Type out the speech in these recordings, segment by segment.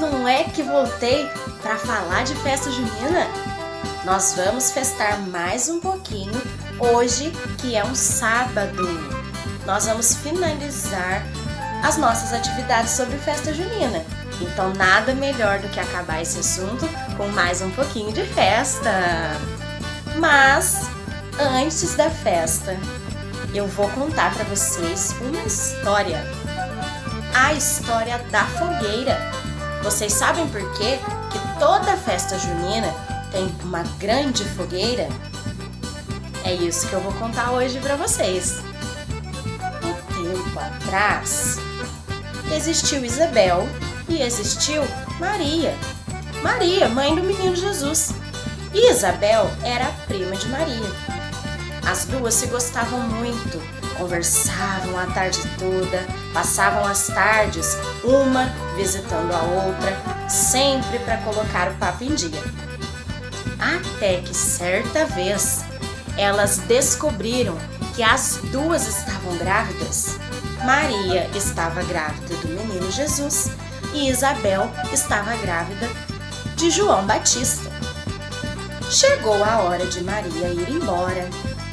não é que voltei para falar de festa junina? Nós vamos festar mais um pouquinho hoje, que é um sábado. Nós vamos finalizar as nossas atividades sobre festa junina. Então nada melhor do que acabar esse assunto com mais um pouquinho de festa. Mas antes da festa, eu vou contar para vocês uma história. A história da fogueira. Vocês sabem por quê que toda festa junina tem uma grande fogueira? É isso que eu vou contar hoje para vocês. Um tempo atrás, existiu Isabel e existiu Maria. Maria, mãe do menino Jesus. E Isabel era a prima de Maria. As duas se gostavam muito, conversavam a tarde toda, passavam as tardes, uma visitando a outra, sempre para colocar o papo em dia. Até que certa vez, elas descobriram que as duas estavam grávidas. Maria estava grávida do menino Jesus e Isabel estava grávida de João Batista. Chegou a hora de Maria ir embora.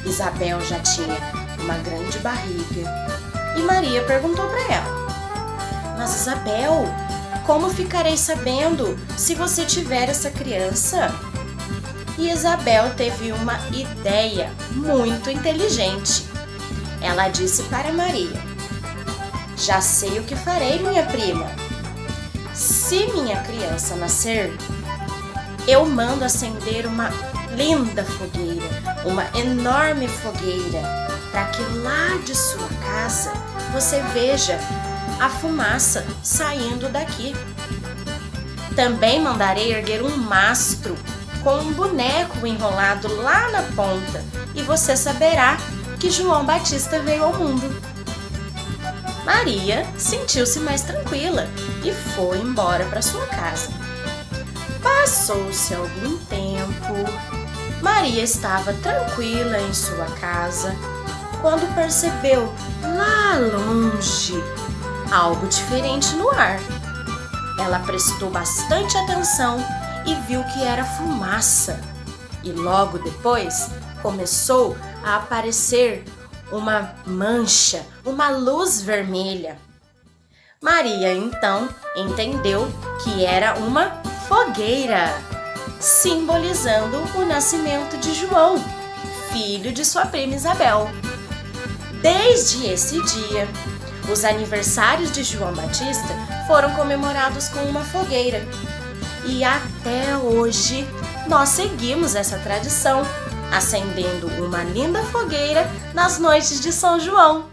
Isabel já tinha uma grande barriga e Maria perguntou para ela: "Mas Isabel, como ficarei sabendo se você tiver essa criança?" E Isabel teve uma ideia muito inteligente. Ela disse para Maria: "Já sei o que farei, minha prima. Se minha criança nascer, eu mando acender uma linda fogueira, uma enorme fogueira, para que lá de sua casa você veja a fumaça saindo daqui. Também mandarei erguer um mastro com um boneco enrolado lá na ponta e você saberá que João Batista veio ao mundo." Maria sentiu-se mais tranquila e foi embora para sua casa. Passou-se algum tempo, Maria estava tranquila em sua casa quando percebeu lá longe algo diferente no ar. Ela prestou bastante atenção e viu que era fumaça. E logo depois começou a aparecer uma mancha, uma luz vermelha. Maria então entendeu que era uma fogueira, simbolizando o nascimento de João, filho de sua prima Isabel. Desde esse dia, os aniversários de João Batista foram comemorados com uma fogueira. E até hoje nós seguimos essa tradição, acendendo uma linda fogueira nas noites de São João.